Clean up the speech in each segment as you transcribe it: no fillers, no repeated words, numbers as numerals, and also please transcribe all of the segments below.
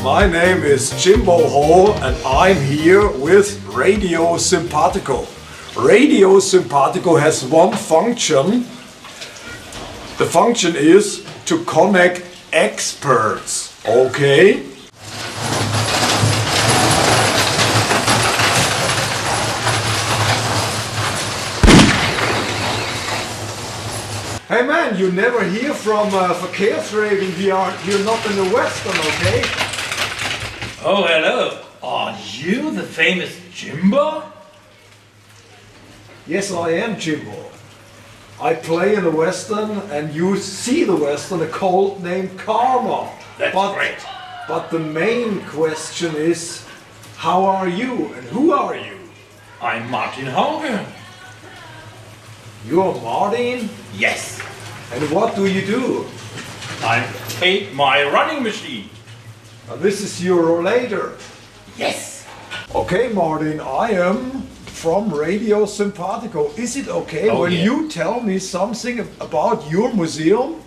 My name is Jimbo Ho and I'm here with Radio Simpatico. Radio Simpatico has one function. The function is to connect experts, okay? Hey man, you never hear from Verkehrsregeln, you're not in the Western, okay? Oh, hello. Are you the famous Jimbo? Yes, I am Jimbo. I play in the Western and you see the Western, a cult named Karma. That's great. But the main question is, how are you and who are you? I'm Martin Hauge. You're Martin? Yes. And what do you do? I hate my running machine. This is your rollator. Yes. Okay, Martin, I am from Radio Simpatico. Is it okay when you tell me something about your museum?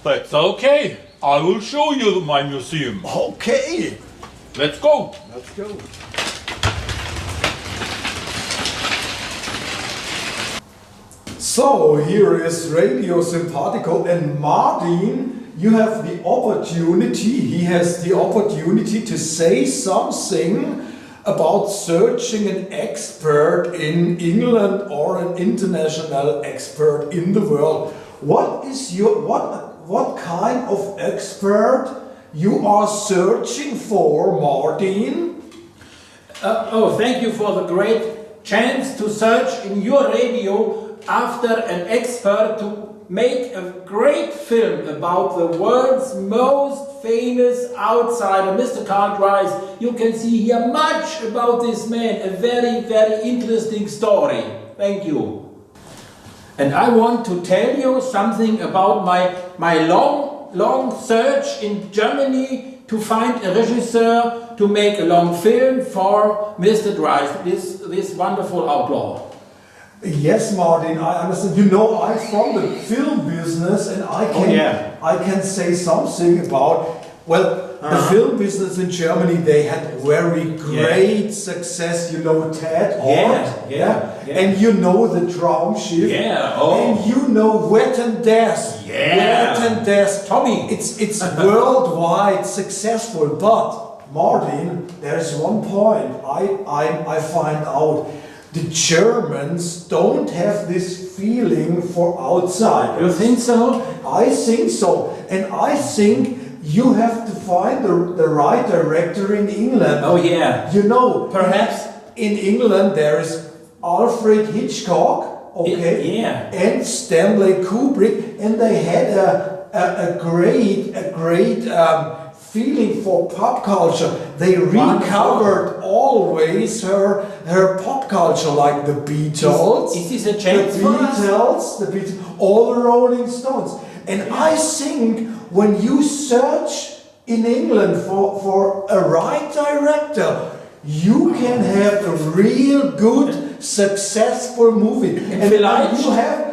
That's okay. I will show you my museum. Okay. Let's go. Let's go. So here is Radio Simpatico and Martin, you have the opportunity, he has the opportunity to say something about searching an expert in England or an international expert in the world. What is what kind of expert you are searching for, Martin? Thank you for the great chance to search in your radio after an expert to make a great film about the world's most famous outsider, Mr. Karl-Drais. You can see here much about this man, a very, very interesting story. Thank you. And I want to tell you something about my long search in Germany to find a regisseur to make a long film for Mr. Drais, this wonderful outlaw. Yes, Martin, I understand. You know, I'm from the film business and I can say something about, the film business in Germany, they had very great success, you know, Ted Hort, and you know the Traumschiff, and you know Wetten das, Tommy. It's worldwide successful, but Martin, there's one point I find out. The Germans don't have this feeling for outsiders. You think so? I think so. And I think you have to find the right director in England. Oh yeah. You know, perhaps in England there is Alfred Hitchcock, okay, and Stanley Kubrick, and they had a great feeling for pop culture. They recovered always her pop culture, like the Beatles. Is this a chance the Beatles, all the Rolling Stones. And I think when you search in England for a right director, you can have a real good, successful movie. And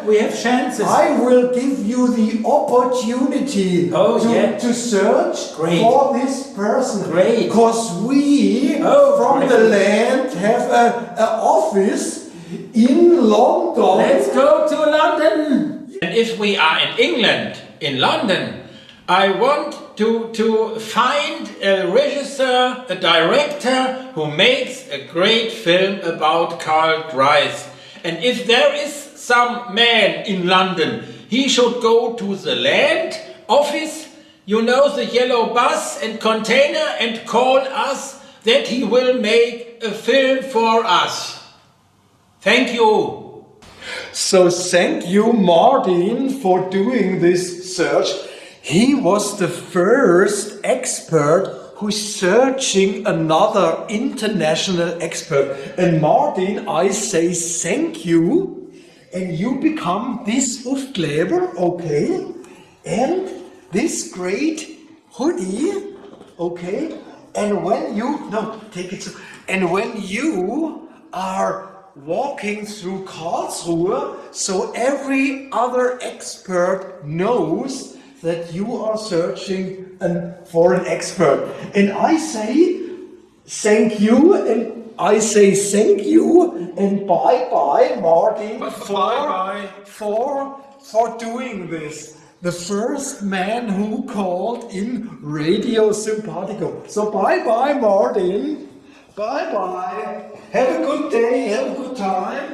we have chances. I will give you the opportunity to search for this person. Great. Because we from the Land have an office in London. Let's go to London. And if we are in England, in London, I want to find a regisseur, a director who makes a great film about Karl-Drais. And if there is some man in London, he should go to the Land office, you know, the yellow bus and container, and call us that he will make a film for us. Thank you. So thank you, Martin, for doing this search. He was the first expert who's searching another international expert. And Martin, I say thank you. And you become this Aufkleber, okay? And this great hoodie, okay? And when you, and when you are walking through Karlsruhe, so every other expert knows that you are searching for an expert. And I say thank you, and I say thank you, and bye-bye, Martin, for doing this. The first man who called in Radio Simpatico. So bye-bye, Martin. Bye-bye. Have a good day, have a good time.